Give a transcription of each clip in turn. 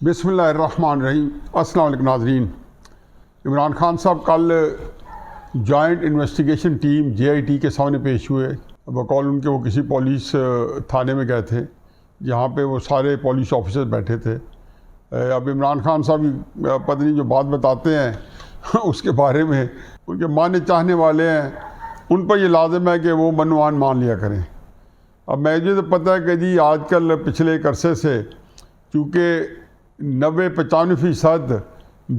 बिस्मिल्लाहिर्रहमानिर्रहीम। अस्सलाम वालेकुम नाज़रीन। इमरान खान साहब कल जॉइंट इन्वेस्टिगेशन टीम JIT के सामने पेश हुए। बकौल उनके वो किसी पुलिस थाने में गए थे जहाँ पे वो सारे पुलिस ऑफिसर बैठे थे। अब इमरान खान साहब पता नहीं जो बात बताते हैं उसके बारे में उनके माने चाहने वाले हैं, उन पर ये लाजिम है कि वो मनवान मान लिया करें। अब मुझे तो पता है कि जी आजकल पिछले एक अरसे से चूँकि 90-95%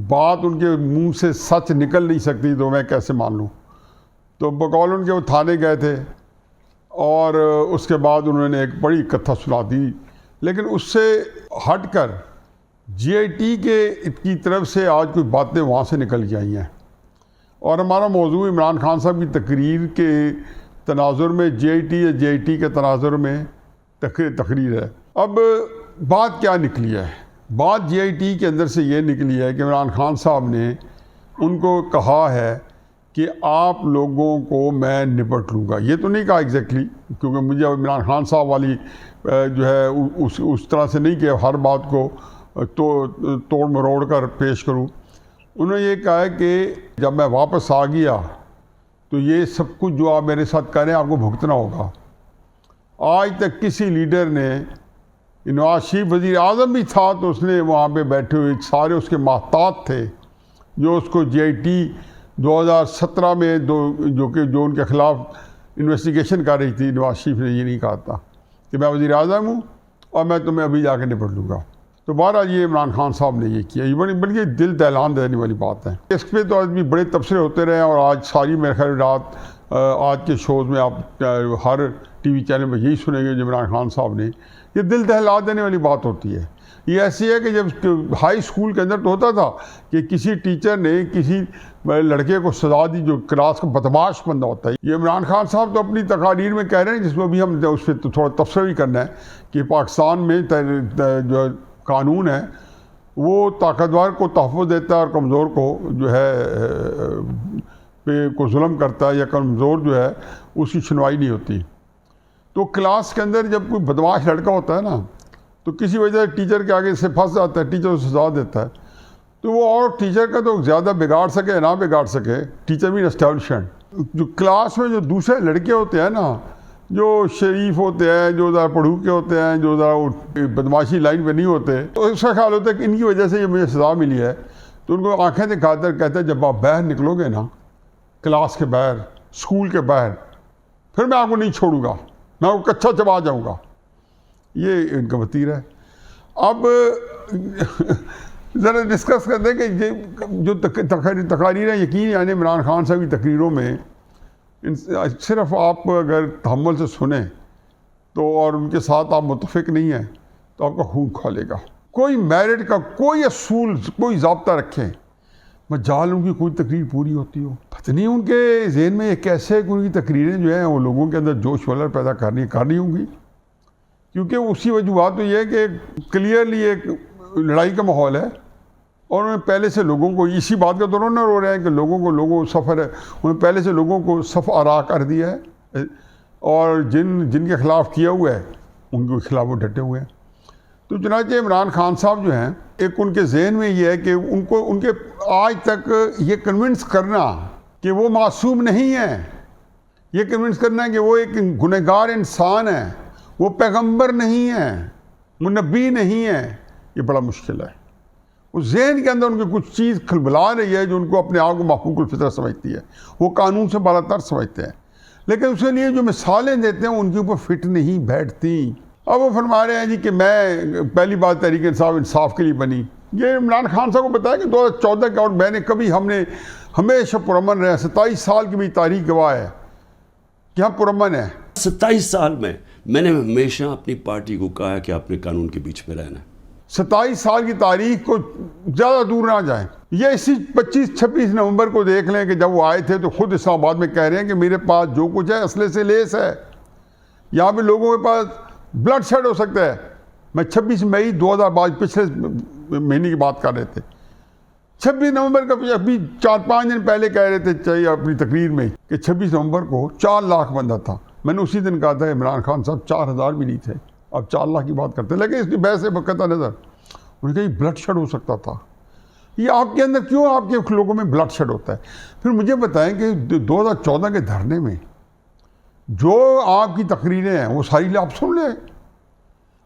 बात उनके मुंह से सच निकल नहीं सकती, तो मैं कैसे मान लूँ। तो बकौल उनके वो थाने गए थे और उसके बाद उन्होंने एक बड़ी कथा सुना दी, लेकिन उससे हटकर JIT की तरफ से आज कुछ बातें वहाँ से निकल के आई हैं और हमारा मौजू इमरान खान साहब की तकरीर के तनाजुर में JIT या JIT के तनाजुर में तकरीर है। अब बात क्या निकली है? बात JIT के अंदर से ये निकली है कि इमरान खान साहब ने उनको कहा है कि आप लोगों को मैं निपट लूँगा। ये तो नहीं कहा एग्जैक्टली, क्योंकि मुझे इमरान खान साहब वाली जो है उस तरह से नहीं कि हर बात को तोड़ मरोड़ कर पेश करूँ। उन्होंने ये कहा है कि जब मैं वापस आ गया तो ये सब कुछ जो आप मेरे साथ करें आपको भुगतना होगा। आज तक किसी लीडर ने, नवाज शरीफ वज़ीर आज़म भी था तो उसने वहाँ पे बैठे हुए सारे उसके महतात थे जो उसको JIT 2017 में जो उनके ख़िलाफ़ इन्वेस्टिगेशन कर रही थी। नवाज शरीफ ने ये नहीं कहा था कि मैं वज़ीर आज़म हूँ और मैं तुम्हें अभी जाके निपट लूँगा। तो बहरहाल ये इमरान खान साहब ने ये किया, ये बल्कि दिल दहलान देने वाली बात है। इस पर तो आज भी बड़े तबसरे होते रहे और आज सारी मेरे ख्याल रात आज के शोज़ में आप हर TV चैनल में यही सुनेंगे जो इमरान खान साहब ने, ये दिल दहला देने वाली बात होती है। ये ऐसी है कि जब हाई स्कूल के अंदर तो होता था कि किसी टीचर ने किसी लड़के को सजा दी जो क्लास का बदमाश बंदा होता है। ये इमरान खान साहब तो अपनी तकारीर में कह रहे हैं, जिसमें भी हम उस पर तो थोड़ा तबसरा भी करना है कि पाकिस्तान में जो कानून है वो ताकतवर को तहफ़्फ़ुज़ देता है और कमज़ोर को जो है को जुल्म करता है, या कमज़ोर जो है उसकी सुनवाई नहीं होती। तो क्लास के अंदर जब कोई बदमाश लड़का होता है ना, तो किसी वजह से टीचर के आगे से फंस जाता है, टीचर उसे सजा देता है, तो वो और टीचर का तो ज़्यादा बिगाड़ सके ना बिगाड़ सके, टीचर भी एस्टैब्लिशमेंट जो क्लास में जो दूसरे लड़के होते हैं ना, जो शरीफ होते हैं, जो ज़रा पढ़ू के होते हैं, जो ज़रा बदमाशी लाइन पे नहीं होते, तो इसका ख्याल होता है कि इनकी वजह से ये मुझे सज़ा मिली है। तो उनको आंखें दिखाकर कहते हैं जब आप बाहर निकलोगे ना, क्लास के बाहर, स्कूल के बाहर, फिर मैं आपको नहीं छोड़ूंगा, मैं आपको कच्चा चबा जाऊँगा। ये इनका वतीरा है। अब ज़रा डिस्कस करते हैं कि जो तकारीरें यकीन यानी इमरान खान साहब की तकरीरों में सिर्फ आप अगर तहम्मुल से सुने तो और उनके साथ आप मुतफिक नहीं हैं तो आपका खून खोलेगा। कोई मेरिट का कोई असूल कोई ज़ाब्ता रखें, मजाल उनकी कोई तकरीर पूरी होती हो। पता नहीं उनके जहन में एक ऐसे उनकी तकरीरें जो हैं वो लोगों के अंदर जोश वलर पैदा करनी होंगी, क्योंकि उसी वजूहत तो ये है कि क्लियरली एक लड़ाई का माहौल है और उन्होंने पहले से लोगों को इसी बात का दौरान रो रहे हैं कि लोगों सफ़र है, उन्होंने पहले से लोगों को सफ़ आरा कर दिया है और जिनके ख़िलाफ़ किया हुआ है उनके ख़िलाफ़ वो डटे हुए हैं। तो चुनांचे इमरान खान साहब जो हैं, एक उनके जहन में ये है कि उनके आज तक ये कन्विंस करना कि वो मासूम नहीं है, ये कन्विंस करना है कि वो एक गुनहगार इंसान है, वो पैगंबर नहीं है, वो नबी नहीं है, ये बड़ा मुश्किल है। उस जहन के अंदर उनकी कुछ चीज़ खलबला रही है जो उनको अपने आप को महफूकुल फितरत समझती है, वो कानून से बालातर समझते हैं, लेकिन उसके लिए जो मिसालें देते हैं उनके ऊपर फिट नहीं बैठती। अब वो फरमा रहे हैं जी कि मैं पहली बात तहरीक इंसाफ के लिए बनी। ये इमरान खान साहब को बताया कि 2014 के और हमने हमेशा पुरअमन रहे। 27 साल की भी तारीख गवाह है कि हम पुरअमन है। 27 साल में मैंने हमेशा अपनी पार्टी को कहा कि आपने कानून के बीच में रहना है। 27 साल की तारीख को ज़्यादा दूर ना जाएं। ये इसी 25-26 नवंबर को देख लें कि जब वो आए थे तो खुद इस्लामाबाद में कह रहे हैं कि मेरे पास जो कुछ है असले से लेस है, यहाँ पे लोगों के पास ब्लड शेड हो सकता है। मैं 26 मई 2022 पिछले महीने की बात कर रहे थे, 26 नवंबर का अभी 4-5 दिन पहले कह रहे थे चाहिए अपनी तकरीर में कि 26 नवंबर को 4 लाख बंदा था। मैंने उसी दिन कहा था इमरान खान साहब 4000 भी नहीं थे, अब 4 लाख की बात करते हैं। लेकिन इसकी बहस से बकता नज़र उन्होंने कहा ब्लड शेड हो सकता था। ये आपके अंदर क्यों, आपके लोगों में ब्लड शेड होता है? फिर मुझे बताएं कि 2014 के धरने में जो आपकी तकरीरें हैं वो सारी आप सुन लें।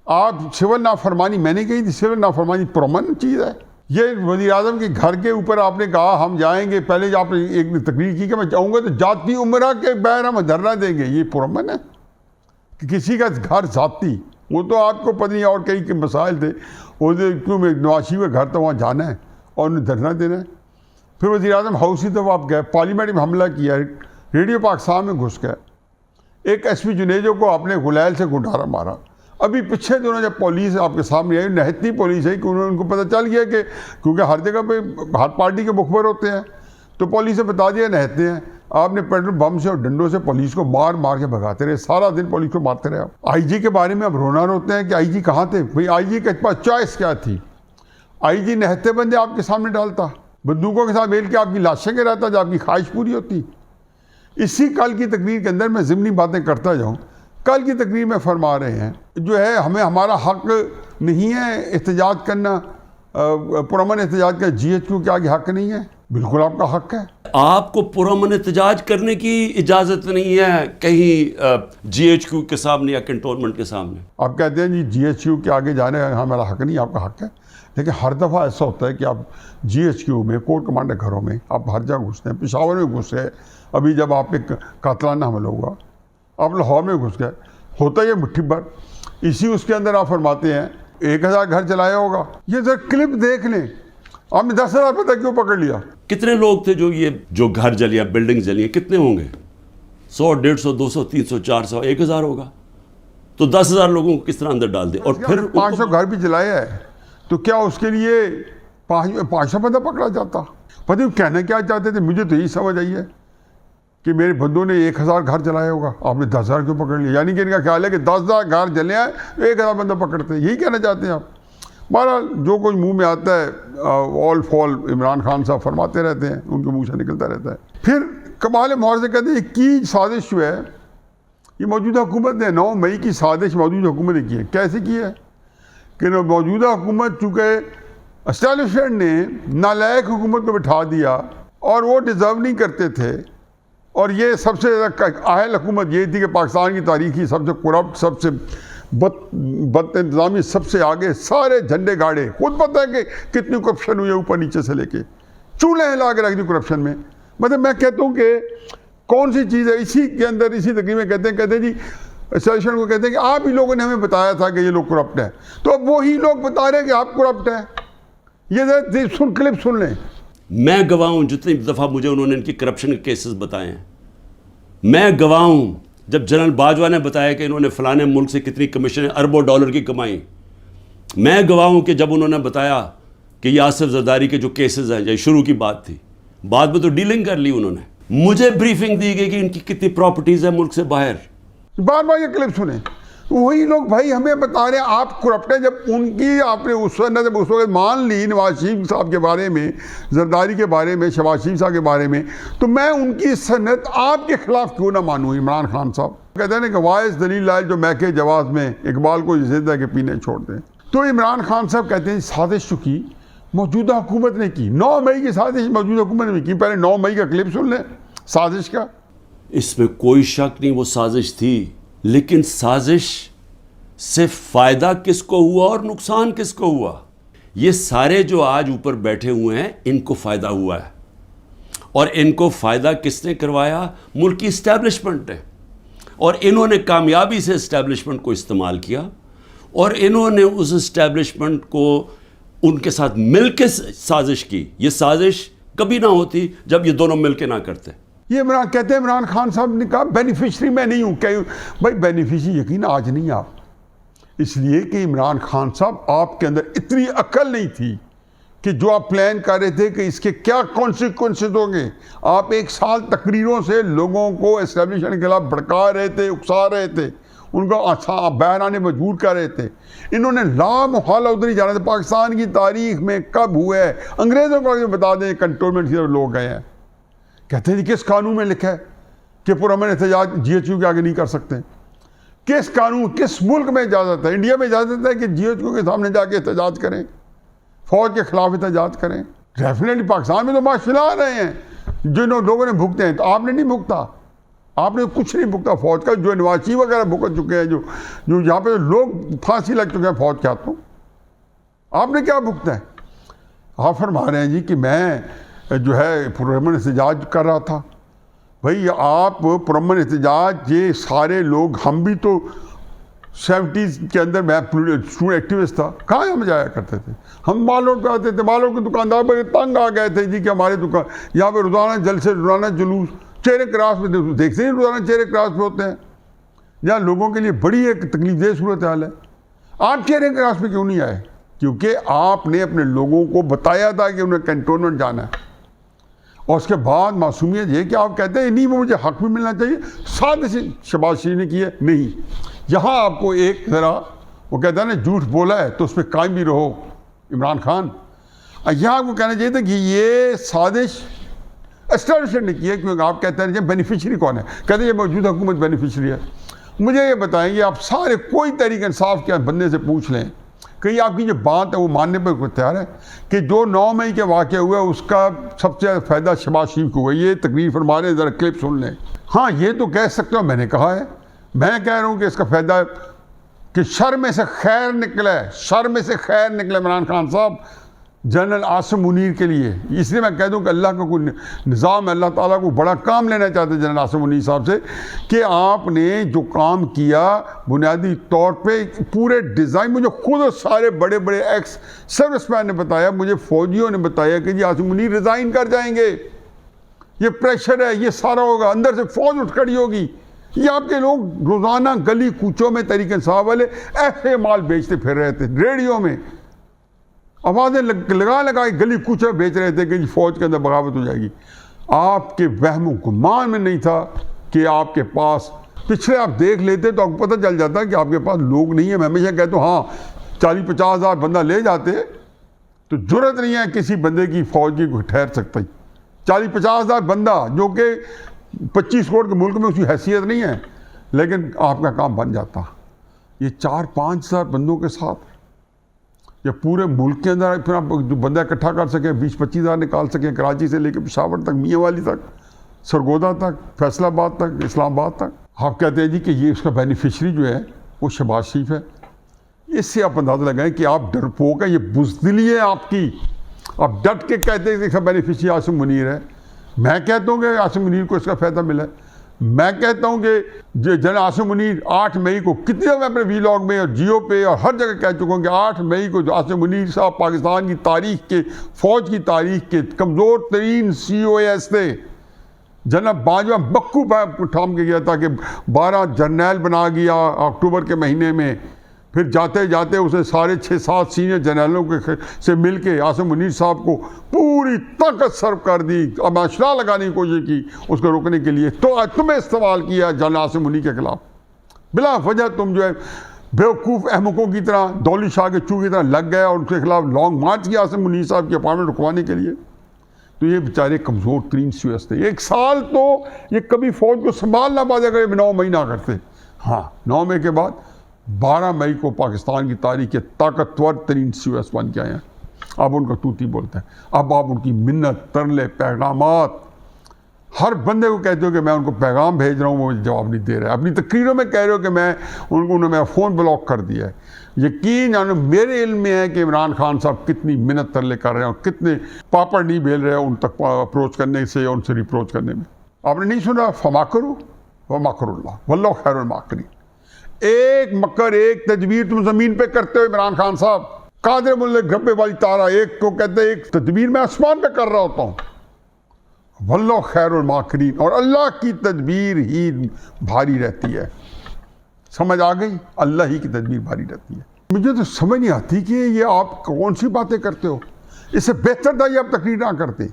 आप सिविल नाफरमानी, मैंने कही थी सिविल नाफरमानी पुरअमन चीज़ है। ये वज़ीर आज़म के घर के ऊपर आपने कहा हम जाएंगे, पहले आपने एक तकरीर की कि मैं जाऊँगा तो जाती उम्रा के बगैर हम धरना देंगे। ये पुरअमन है कि किसी का घर जाती, वो तो आपको पता नहीं और कई के मसाइल थे, वो क्यों नवाज शरीफ का घर तो वहाँ जाना है और उन्हें धरना देना है। फिर वज़ीर आज़म हाउस की तरफ आप गए, पार्लियामेंट में हमला किया, रेडियो पाकिस्तान में घुस गए, एक एसपी जुनेजो को आपने गुलैल से गुंडारा मारा। अभी पीछे दोनों जब पुलिस आपके सामने आई, नहती पुलिस है कि उनको पता चल गया कि क्योंकि हर जगह पे हर पार्टी के मुखबर होते हैं, तो पुलिस ने बता दिया नहते हैं। आपने पेट्रोल बम से और डंडों से पुलिस को मार मार के भगाते रहे, सारा दिन पुलिस को मारते रहे। आईजी के बारे में अब रोना रोते हैं कि आईजी कहाँ थे भाई, आईजी के पास चॉइस क्या थी? आईजी नहते बंदे आपके सामने डालता, बंदूकों के साथ मेल के आपकी लाशें गिराता जब आपकी ख्वाहिश पूरी होती। इसी कल की तकरीर के अंदर मैं ज़िमनी बातें करता जाऊँ, कल की तकरीर में फरमा रहे हैं जो है हमें हमारा हक नहीं है एहतजाज करना, पुरअमन एहतजाज का, GHQ के आगे हक नहीं है। बिल्कुल आपका हक है। आपको पुरअमन एहतजाज करने की इजाज़त नहीं है कहीं GHQ के सामने या कंटोनमेंट के सामने। आप कहते हैं जी GHQ के आगे जाने का हमारा हक नहीं, आपका हक है। लेकिन हर दफ़ा ऐसा होता है कि आप GHQ में, कोर कमांडर घरों में आप हर जगह घुसते हैं, पेशावर में घुसे, अभी जब आप एक कातलाना हमला हुआ आप लाहौर में घुस गए, होता है ये मुट्ठी भर। इसी उसके अंदर आप फरमाते हैं 1000 घर चलाया होगा। ये जरा क्लिप देख लें, आपने 10,000 पता क्यों पकड़ लिया? कितने लोग थे जो घर जलिया, बिल्डिंग जलिए, कितने होंगे? 100, 150, 200, 300, 400, 1000 होगा। तो 10,000 लोगों को किस तरह अंदर डाल दे? और फिर 500 घर भी जलाया है, तो क्या उसके लिए 500 बंदा पकड़ा जाता? पता नहीं कहना क्या चाहते थे, मुझे तो यही समझ आई है कि मेरे बंदों ने 1000 घर जलाया होगा, आपने 10,000 क्यों पकड़ लिया? यानी कि इनका ख्याल है कि 10,000 घर जले हैं, 1000 बंदा पकड़ते हैं, यही कहना चाहते हैं आप। बहरहाल जो कुछ मुंह में आता है ऑल फॉल इमरान खान साहब फरमाते रहते हैं, उनके मुंह से निकलता रहता है। फिर कमाल मोहर से कहते हैं की साजिश जो है ये मौजूदा हुकूमत ने 9 मई की साजिश मौजूदा हुकूमत ने की है। कैसे की है कि मौजूदा हुकूमत चूँकि एस्टैब्लिशमेंट ने नालायक हुकूमत को बिठा दिया और वो डिज़र्व नहीं करते थे, और ये सबसे अहल हुकूमत ये थी कि पाकिस्तान की तारीख की सबसे करप्ट, सबसे बद इंतज़ामी, सबसे आगे सारे झंडे गाड़े। खुद पता है कि कितनी करप्शन हुई है ऊपर नीचे से लेके, चूल्हे हिला के रख दी करप्शन में। मतलब मैं कहता हूँ कि कौन सी चीज़ है इसी के अंदर, इसी तकरीर में कहते हैं जी सेशन को कहते हैं कि आप ही लोगों ने हमें बताया था कि ये लोग करप्ट है, तो अब वही लोग बता रहे हैं कि आप करप्ट है। ये सुन, क्लिप सुन लें। मैं गवाह हूं जितनी दफ़ा मुझे उन्होंने इनकी करप्शन के केसेस बताए हैं, मैं गवाह हूं जब जनरल बाजवा ने बताया कि इन्होंने फलाने मुल्क से कितनी कमीशन अरबों डॉलर की कमाई। मैं गवाह हूं कि जब उन्होंने बताया कि ये आसिफ जरदारी के जो केसेस हैं, ये शुरू की बात थी, बाद में तो डीलिंग कर ली उन्होंने। मुझे ब्रीफिंग दी गई कि इनकी कितनी प्रॉपर्टीज़ है मुल्क से बाहर। बार बार ये क्लिप सुने, वही लोग भाई हमें बता रहे हैं आप करप्ट हैं। जब उनकी आपने उस वक्त मान ली नवाज शरीफ साहब के बारे में, जरदारी के बारे में, शहबाज शरीफ साहब के बारे में, तो मैं उनकी सनत आपके खिलाफ क्यों ना मानूँ? इमरान खान साहब कहते हैं ना कि वाइस दलील लाल जो महके जवाब में इकबाल को जिद्दा के पीने छोड़ दें। तो इमरान खान साहब कहते हैं साजिश की मौजूदा हुकूमत ने की, 9 मई की साजिश मौजूदा हुकूमत ने की। पहले 9 मई का क्लिप सुन लें साजिश का। इसमें कोई शक नहीं वो साजिश थी, लेकिन साजिश से फ़ायदा किसको हुआ और नुकसान किसको हुआ? ये सारे जो आज ऊपर बैठे हुए हैं इनको फ़ायदा हुआ है, और इनको फ़ायदा किसने करवाया? मुल्क की इस्टेब्लिशमेंट है, और इन्होंने कामयाबी से इस्टेब्लिशमेंट को इस्तेमाल किया, और इन्होंने उस इस्टेब्लिशमेंट को उनके साथ मिल के साजिश की। ये साजिश कभी ना होती जब ये दोनों मिल के ना करते। ये इमरान कहते हैं, इमरान खान साहब ने कहा बेनिफिशरी मैं नहीं हूँ। क्या भाई बेनिफिशरी यकीन आज नहीं आप, इसलिए कि इमरान खान साहब आपके अंदर इतनी अक्ल नहीं थी कि जो आप प्लान कर रहे थे कि इसके क्या कॉन्सिक्वेंसेस होंगे। आप 1 साल तकरीरों से लोगों को एस्टेब्लिशमेंट के खिलाफ भड़का रहे थे, उकसा रहे थे, उनको बहर आने मजबूर कर रहे थे। इन्होंने लामहला उधर ही जाना था। पाकिस्तान की तारीख में कब हुआ है, अंग्रेज़ों को बता दें, कंटोनमेंट की तरफ लोग गए हैं। कहते हैं किस कानून में लिखा है कि पुरअमन एहतजाज GHQ के आगे नहीं कर सकते? किस कानून, किस मुल्क में इजाज़त है? इंडिया में इजाज़त है कि GHQ के सामने जाके एहतजाज करें? फ़ौज के खिलाफ एहतजाज करें। डेफिनेटली पाकिस्तान में तो माशाल्लाह आ रहे हैं जिन लोगों ने भुगते हैं, तो आपने नहीं भुगता, आपने कुछ नहीं भुगता फौज का। जो नवाजी वगैरह भुगत चुके हैं, जो यहाँ पे लोग फांसी लग चुके हैं फौज के हाथों, आपने क्या भुगता है? आप फरमा रहे हैं जी कि मैं जो है पुरअमन एहतजाज कर रहा था। भाई आप पुरअमन एहतजाज, ये सारे लोग, हम भी तो 70s के अंदर मैं स्टूडेंट एक्टिविस्ट था, कहाँ हम जाया करते थे? हम माल रोड पे आते थे, माल रोड के दुकानदार बड़े तंग आ गए थे जी कि हमारे दुकान यहाँ पे रोज़ाना जलसे, रोज़ाना जुलूस, चेहरे क्रास पे देखते हैं, रोज़ाना चेहरे क्रास पे होते हैं, जहाँ लोगों के लिए बड़ी एक तकलीफदेह सूरत हाल है। आप चेहरे क्रास पे क्यों नहीं आए? क्योंकि आपने अपने लोगों को बताया था कि उन्हें कैंटोनमेंट जाना है, और उसके बाद मासूमियत ये कि आप कहते हैं नहीं वो मुझे हक भी मिलना चाहिए। साथ से शहबाज शरीफ ने किया नहीं, यहाँ आपको एक ज़रा वो कहता है ना झूठ बोला है तो उस पर कायम भी रहो इमरान खान। यहाँ आपको कहना चाहिए था कि ये साजिश एस्टेब्लिशमेंट ने की है, क्योंकि आप कहते हैं बेनिफिशरी कौन है, कहते हैं ये मौजूदा हुकूमत बेनिफिशरी है। मुझे ये बताएंगे आप सारे, कोई तहरीक इंसाफ के बंदे से पूछ लें, कहीं आपकी जो बात है वो मानने पर तैयार है कि जो 9 मई के वाक़े हुए उसका सबसे ज़्यादा फ़ायदा शहबाज शरीफ को हुआ? ये तकरीर फरमा रहे, ज़रा क्लिप सुन लें। हाँ, ये तो कह सकते हो, मैंने कहा है, मैं कह रहा हूँ कि इसका फ़ायदा कि शर में से खैर निकला है, शर में से खैर निकला इमरान खान साहब जनरल आसिम मुनीर के लिए। इसलिए मैं कह दूं कि अल्लाह का कोई निज़ाम, अल्लाह ताला को बड़ा काम लेना चाहते हैं जनरल आसिम मुनीर साहब से कि आपने जो काम किया बुनियादी तौर पे पूरे डिज़ाइन, मुझे खुद सारे बड़े बड़े एक्स सर्विसमैन ने बताया, मुझे फ़ौजियों ने बताया कि जी आसिम मुनीर रिज़ाइन कर जाएंगे, ये प्रेशर है, ये सारा होगा, अंदर से फ़ौज उठ खड़ी होगी। ये आपके लोग रोज़ाना गली कूचों में तहरीक इंसाफ वाले ऐसे माल बेचते फिर रहे थे, रेडियो में आवाज़ें लगा के गली कूचे बेच रहे थे कि फ़ौज के अंदर बगावत हो जाएगी। आपके वहम गुमान में नहीं था कि आपके पास, पिछले आप देख लेते तो आपको पता चल जाता कि आपके पास लोग नहीं है। मैं हमेशा कहता हूँ हाँ 40-50 हज़ार बंदा ले जाते तो ज़रूरत नहीं है किसी बंदे की फ़ौज की कोई ठहर सकता ही। 40-50 हज़ार बंदा जो कि 25 करोड़ के मुल्क में उसकी हैसियत नहीं है, लेकिन आपका काम बन जाता। ये 4-5 हज़ार बंदों के साथ या पूरे मुल्क के अंदर फिर आप जो बंदा इकट्ठा कर सकें, 20-25 हज़ार निकाल सकें, कराची से लेकर पेशावर तक, मियांवाली तक, सरगोदा तक, फैसलाबाद तक, इस्लामाबाद तक। आप कहते हैं जी कि ये उसका बेनिफिशरी जो है वो शहबाज शरीफ है। इससे आप अंदाज़ा लगाएं कि आप डरपोक हैं, ये बुज़दिली है आपकी। आप डट के कहते हैं कि इसका बेनिफिशरी आसिम मुनीर है। मैं कहता हूँ कि आसिम मुनीर को इसका फ़ायदा मिला है। मैं कहता हूँ कि जनरल आसिम मुनीर 8 मई को, कितने मैं अपने वीलॉग में और जियो पे और हर जगह कह चुका हूँ कि 8 मई को आसिम मुनीर साहब पाकिस्तान की तारीख के, फ़ौज की तारीख के कमज़ोर तरीन COAS थे। जनरल बाजवा बक्कू थाम के गया था कि 12 जर्नैल बना गया अक्टूबर के महीने में। फिर जाते जाते उसे सारे 6-7 सीनियर जनरलों के से मिल के आसिम मुनीर साहब को पूरी ताकत सर्व कर दी, अमाशरा लगाने की कोशिश की उसको रोकने के लिए। तो आज तुम्हें इस्तेमाल किया जनरल आसिम मुनीर के खिलाफ, बिला वजह तुम जो है बेवकूफ़ अहमकों की तरह, दौली शाह के चू की तरह लग गए और उनके खिलाफ लॉन्ग मार्च किया आसिम मुनीर साहब की अपार्टमेंट रुकवाने के लिए। तो ये बेचारे कमज़ोर तरीन COAS थे। 1 साल तो ये कभी फ़ौज को संभाल ना पाते अगर 9 मई ना करते। हाँ, 9 मई के बाद 12 मई को पाकिस्तान की तारीख के ताकतवर तरीन COAS बन के आए हैं। अब उनका तूती बोलते हैं। अब आप उनकी मिन्नत, तरले, पैगामात, हर बंदे को कहते हो कि मैं उनको पैगाम भेज रहा हूँ, वो मुझे जवाब नहीं दे रहा है। अपनी तकरीरों में कह रहे हो कि मैं उन्होंने मेरा फ़ोन ब्लॉक कर दिया है। यकीन जानो मेरे इल्म में है कि इमरान खान साहब कितनी मिन्नत तरले कर रहे हैं और कितने पापड़ नहीं बेल रहे हैं उन तक अप्रोच करने से या उनसे रिप्रोच करने में। आपने नहीं सुना फमाकरू व मकरुल्लाह वल्लाहु खैरुल माकिरीन। एक मकर, एक तदबीर तुम ज़मीन पे करते हो इमरान खान साहब। कादर मुल्ले गब्बे वाली तारा, एक को कहते हैं एक तदबीर मैं आसमान पे कर रहा होता हूँ। वल्लाहु खैरुल माकिरीन, और अल्लाह की तदबीर ही भारी रहती है। समझ आ गई? अल्लाह ही की तदबीर भारी रहती है। मुझे तो समझ नहीं आती कि ये आप कौन सी बातें करते हो। इससे बेहतर था ये आप तकरीर ना करते,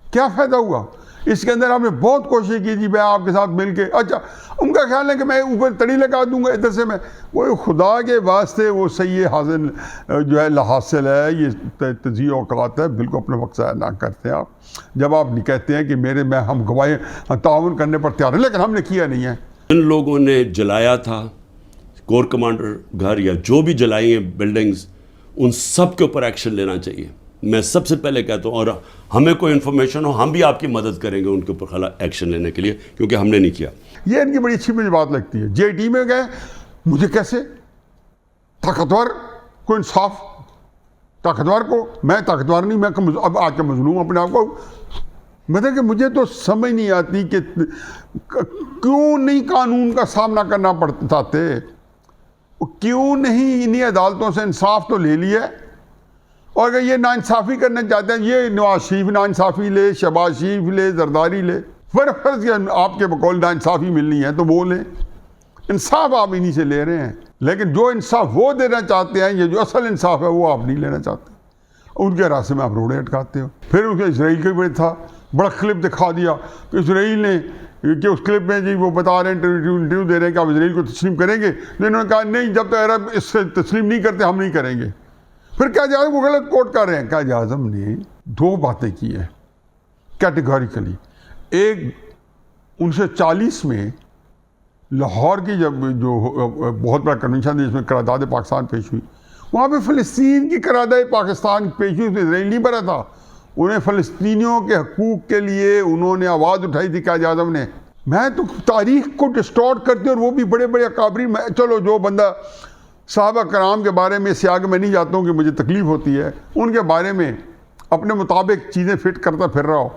क्या फ़ायदा हुआ? इसके अंदर आपने बहुत कोशिश की जी मैं आपके साथ मिल के, अच्छा उनका ख्याल है कि मैं ऊपर तड़ी लगा दूंगा इधर से। मैं वो खुदा के वास्ते वो सही हासिल जो है लाहासिल है, ये तजी औकात है, बिल्कुल अपने वक्त ज़ाया ना करते हैं आप। जब आप नहीं कहते हैं कि मेरे में हम गवाही ताउन करने पर तैयार है, लेकिन हमने किया नहीं है। इन लोगों ने जलाया था कोर कमांडर घर या जो भी जलाई हैं बिल्डिंग्स, उन सब के ऊपर एक्शन लेना चाहिए। मैं सबसे पहले कहता हूँ, और हमें कोई इन्फॉर्मेशन हो हम भी आपकी मदद करेंगे उनके ऊपर खला एक्शन लेने के लिए, क्योंकि हमने नहीं किया। ये इनकी बड़ी अच्छी मुझे बात लगती है। जेआईटी में गए, मुझे कैसे ताकतवर को इंसाफ, ताकतवर को, मैं ताकतवर नहीं, मैं अब आज का मजलूम अपने आप को, मतलब कि मुझे तो समझ नहीं आती कि क्यों नहीं कानून का सामना करना पड़ता थे, क्यों नहीं इन्हीं अदालतों से इंसाफ तो ले लिया। और अगर ये नाइंसाफ़ी करना चाहते हैं, ये नवाज शरीफ नाइंसाफ़ी ले, शहबाज शरीफ ले, जरदारी ले, फर्ज आपके बकौल नाइंसाफ़ी मिलनी है तो वो लें, इंसाफ आप इन्हीं से ले रहे हैं। लेकिन जो इंसाफ वो देना चाहते हैं, ये जो असल इंसाफ है वो आप नहीं लेना चाहते, उनके रास्ते में आप रोड़े अटकाते हो। फिर उसके इसराइल के भी था, बड़ा क्लिप दिखा दिया कि इसराइल ने, कि उस क्लिप में जी वो बता रहे हैं, इंटरव्यू दे रहे हैं कि आप इसराइल को तस्लीम करेंगे, तो इन्होंने कहा नहीं, जब तक अरब इससे तस्लीम नहीं करते हम नहीं करेंगे। फिर कायद आज़म को गलत कोट कर रहे हैं। कायद आज़म ने दो बातें की हैं कैटेगोरिकली। एक 1940 में लाहौर की जब जो बहुत बड़ा कन्वेंशन थी जिसमें करारदाद पाकिस्तान पेश हुई, वहाँ पे फ़लस्तीन की करारदाद पाकिस्तान पेश हुई, उसमें इसराइल नहीं भरा था। उन्हें फ़लस्तीनियों के हकूक़ के लिए उन्होंने आवाज़ उठाई थी कायद आज़म ने। मैं तो तारीख़ को डिस्टॉर्ट करती हूँ, और वो भी बड़े बड़े अकाबरी। मैं चलो जो बंदा साहबा कराम के बारे में से आगे मैं नहीं जाता हूँ कि मुझे तकलीफ़ होती है, उनके बारे में अपने मुताबिक चीज़ें फिट करता फिर रहा हो,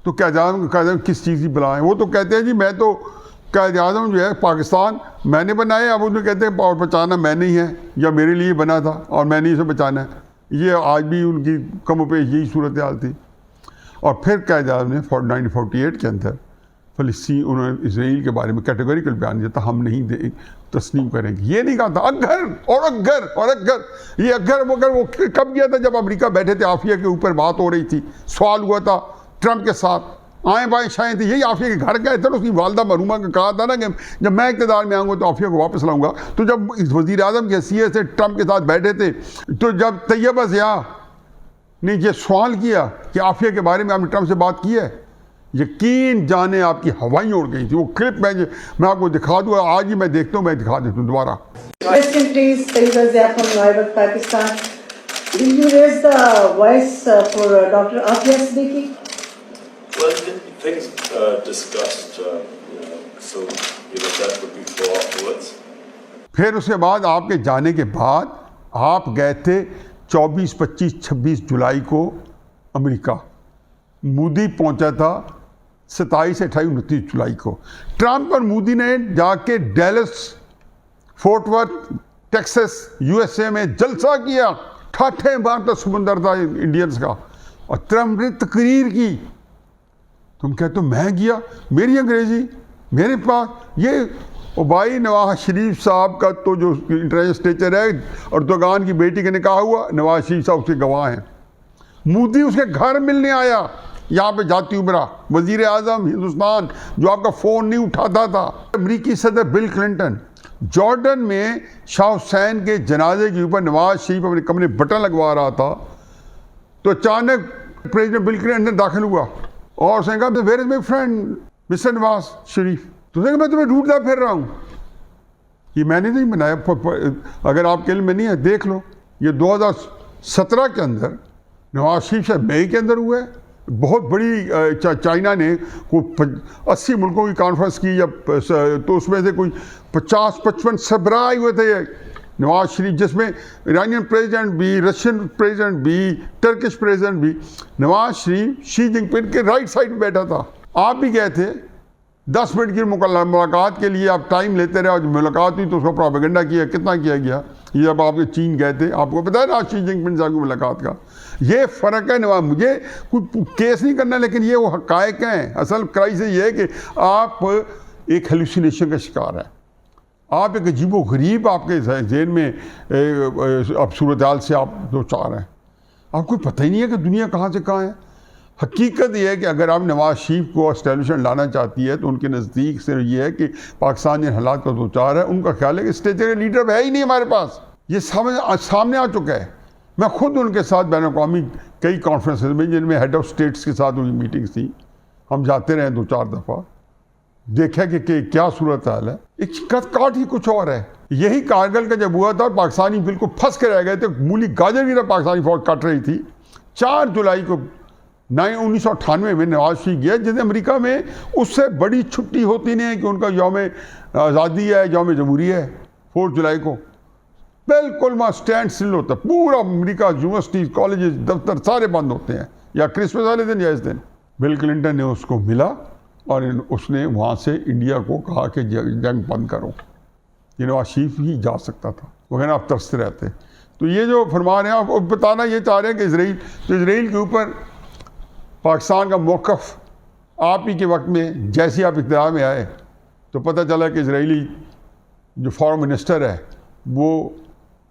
तो कायद आज़म किस चीज़ की बला है। वो तो कहते हैं जी मैं तो कायद आज़म जो है पाकिस्तान मैंने बनाया, अब उन्हें कहते हैं और बचाना मैंने ही है, या मेरे लिए बना था और मैंने इसे बचाना है। ये आज भी उनकी कम पेश यही सूरत हाल थी। और फिर कायद आज़म ने 1948 के अंदर फ़लस्तीन, उन्होंने इसराइल के बारे में कैटेगोरिकल बयान दिया था, हम नहीं तस्लीम करेंगे। ये नहीं कहा था अगर और अगर और अगर, ये अगर वो कब गया था, जब अमेरिका बैठे थे, आफिया के ऊपर बात हो रही थी, सवाल हुआ था ट्रंप के साथ, आए बाएँ शाएँ थे, यही आफिया के घर गए थे। उसकी वालदा मरूमा का कहा था ना कि जब मैं इक़्तिदार में आऊँगा तो आफिया को वापस लाऊंगा। तो जब वज़ीर आज़म के हैसियत से ट्रंप के साथ बैठे थे, तो जब तैयबा ज़िया ने ये सवाल किया कि आफिया के बारे में आपने ट्रंप से बात की है, यकीन जाने आपकी हवाई उड़ गई थी। वो क्लिप मैं आपको दिखा दूँ, आज ही मैं देखता हूँ, मैं दिखा देता हूँ दोबारा। Rest in peace, Taiba Zia from Naibat, Pakistan. Will you raise the voice for Dr. Afia Siddiqui? Well, things discussed, so that would be for afterwards. फिर उसके बाद आपके जाने के बाद आप गए थे 24, 25, 26 जुलाई को अमेरिका। मोदी पहुंचा था 27, 28, 29 जुलाई को। ट्रंप और मोदी ने जाके Dallas, fort worth, Texas, USA में जलसा किया। ठाठे मारता समुंदर था इंडियंस का, और ट्रंप ने तकरीर की। तुम कहते हो मैं गया, मेरी अंग्रेजी मेरे पास, ये भाई नवाज शरीफ साहब का तो जो इंटरनेशनल स्टेचर है, अर्दोगान की बेटी का निकाह हुआ, नवाज शरीफ साहब उसके गवाह हैं। मोदी उसके घर मिलने आया, यहाँ पे जाती उमरा। वज़ीर आज़म हिंदुस्तान जो आपका फ़ोन नहीं उठाता था। अमरीकी सदर बिल क्लिंटन जॉर्डन में शाह हुसैन के जनाजे के ऊपर नवाज शरीफ अपने कमरे बटन लगवा रहा था, तो अचानक प्रेसिडेंट बिल क्लिंटन दाखिल हुआ और उसने कहा where is my friend mister Nawaz Sharif. तो उसने कहा मैं तुम्हें ढूंढता फिर रहा हूँ। ये मैंने नहीं बनाया, अगर आपके लिए में नहीं है देख लो। ये 2017 के अंदर नवाज शरीफ से मई के अंदर हुआ है। बहुत बड़ी चाइना ने कोई 80 मुल्कों की कॉन्फ्रेंस की, या तो उसमें से कोई 50-55 सरबराह आए हुए थे नवाज शरीफ, जिसमें ईरानियन प्रेसिडेंट भी, रशियन प्रेसिडेंट भी, टर्किश प्रेसिडेंट भी। नवाज शरीफ शी जिनपिंग के राइट साइड में बैठा था। आप भी गए थे 10 मिनट की मुलाकात के लिए, आप टाइम लेते रहे, और जब मुलाकात हुई तो उसका प्रोपेगेंडा किया, कितना किया गया। ये जब आपके चीन गए थे, आपको पता है ना शी जिनपिंग साहब की मुलाकात का। ये फ़र्क है नवाज, मुझे कुछ केस नहीं करना, लेकिन ये वो हक़ाइक़ हैं। असल क्राइसिस ये है कि आप एक हेलुसिनेशन का शिकार है, आप एक अजीबो गरीब आपके जहन में अब सूरत हाल से आप दो चार हैं। आपको पता ही नहीं है कि दुनिया कहाँ से कहाँ है। हकीकत यह है कि अगर आप नवाज शरीफ को एस्टेब्लिशमेंट लाना चाहती है, तो उनके नज़दीक से ये है कि पाकिस्तान जिन हालात का दो चार है, उनका ख्याल है कि स्टेचर लीडर है ही नहीं हमारे पास। ये सामने आ चुका है। मैं खुद उनके साथ बैन-अक़वामी कई कॉन्फ्रेंसेस में, जिनमें हेड ऑफ स्टेट्स के साथ उनकी मीटिंग्स थी, हम जाते रहे 2-4 दफ़ा, देखा कि क्या सूरत हाल है। एक काट ही कुछ और है। यही कारगिल का जब हुआ था, पाकिस्तानी बिल्कुल फंस के रह गए थे, मूली गाजर की तरह पाकिस्तानी फौज कट रही थी। 4 जुलाई को 1998 में नवाज शरीफ गया, जिसने अमेरिका में उससे बड़ी छुट्टी होती नहीं है कि उनका यौम आज़ादी है, यौम जमहूरी है। 4 जुलाई को बिल्कुल वहाँ स्टैंड स्टिल होता है, पूरा अमेरिका, यूनिवर्सिटी, कॉलेजेस, दफ्तर सारे बंद होते हैं, या क्रिसमस वाले दिन या इस दिन। बिल क्लिंटन ने उसको मिला और उसने वहाँ से इंडिया को कहा कि जंग बंद करो। ये नवाज शरीफ ही जा सकता था, वो कहना आप तरसते रहते। तो ये जो फरमान है, आप बताना ये चाह रहे हैं कि इसराइल के ऊपर पाकिस्तान का मौक़िफ़ आप ही के वक्त में, जैसे आप इक़्तिदार में आए तो पता चला कि इसराइली जो फॉरेन मिनिस्टर है वो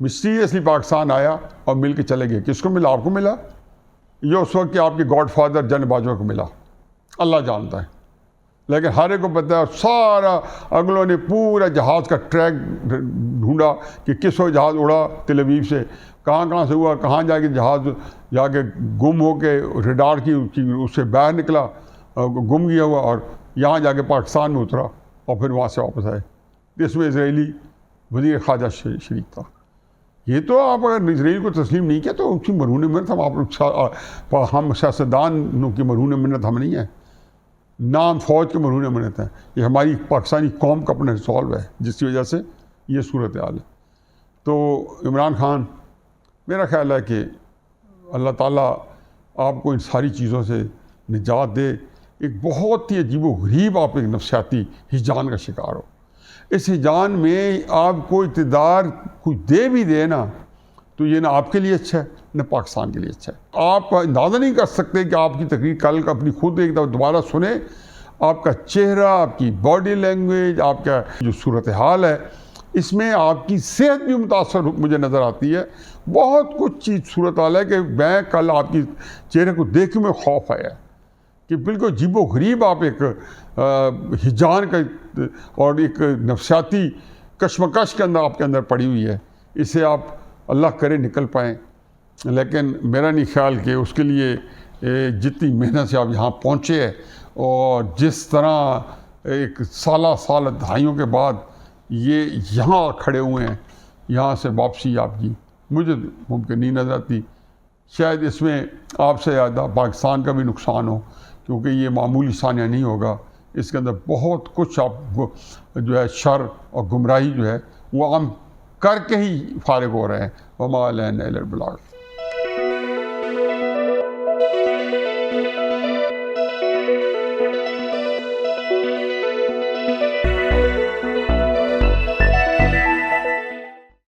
मिस्टीरियसली पाकिस्तान आया और मिल के चले गए। किसको मिला? आपको मिला, ये उस वक्त के आपके गॉडफादर जनरल बाजवा को मिला, अल्लाह जानता है। लेकिन हर एक को पता है, सारा अगलों ने पूरा जहाज़ का ट्रैक ढूंढा कि किस वक्त जहाज़ उड़ा तेल अवीव से, कहाँ से हुआ, कहाँ जाके जहाज़ जाके गुम हो के रडार की उससे बाहर निकला, गुम गया हुआ, और यहाँ जाके पाकिस्तान में उतरा और फिर वहाँ से वापस आए। इसमें इसराइली वज़ीर ख़ारजा शरीक था। ये तो आप अगर इसराइल को तस्लीम नहीं किया तो उसकी मरहून मिन्नत हम सियासतदान की मरहून मिन्नत हम नहीं है, नाम फ़ौज के मरहून मिन्नत है। ये हमारी पाकिस्तानी कौम का अपना रिसॉल्व है, जिसकी वजह से ये सूरत हाल है। तो इमरान खान, मेरा ख़्याल है कि अल्लाह ताला आपको इन सारी चीज़ों से निजात दे। एक बहुत ही अजीब व गरीब आप एक नफसियाती हिजान का शिकार हो। इस हिजान में आपको इक़्तिदार कोई दे भी दे ना, तो ये ना आपके लिए अच्छा है न पाकिस्तान के लिए अच्छा है। आप अंदाज़ा नहीं कर सकते कि आपकी तकरीर कल का अपनी खुद एक दफ़ा दोबारा सुने, आपका चेहरा, आपकी बॉडी लैंग्वेज, आपका जो सूरत हाल है, इसमें आपकी सेहत भी मुतासर मुझे नज़र आती है। बहुत कुछ चीज़ सूरत हाल है कि मैं कल आपकी चेहरे को देख के मैं खौफ आया कि बिल्कुल अजीबो गरीब आप एक हिजान का और एक नफसियाती कशमकश के अंदर आपके अंदर पड़ी हुई है। इसे आप अल्लाह करे निकल पाएँ, लेकिन मेरा नहीं ख्याल कि उसके लिए जितनी मेहनत से आप यहाँ पहुँचे हैं और जिस तरह एक साल दहाइयों के बाद ये यहाँ खड़े हुए हैं, यहाँ से वापसी आपकी मुझे मुमकिन नहीं नज़र आती। शायद इसमें आपसे ज़्यादा पाकिस्तान का भी नुकसान हो, क्योंकि ये मामूली सानिया नहीं होगा। इसके अंदर बहुत कुछ आप जो है शर और गुमराही जो है वो हम करके ही फारिग हो रहे हैं। वमा अलैना इल्लल बलाग।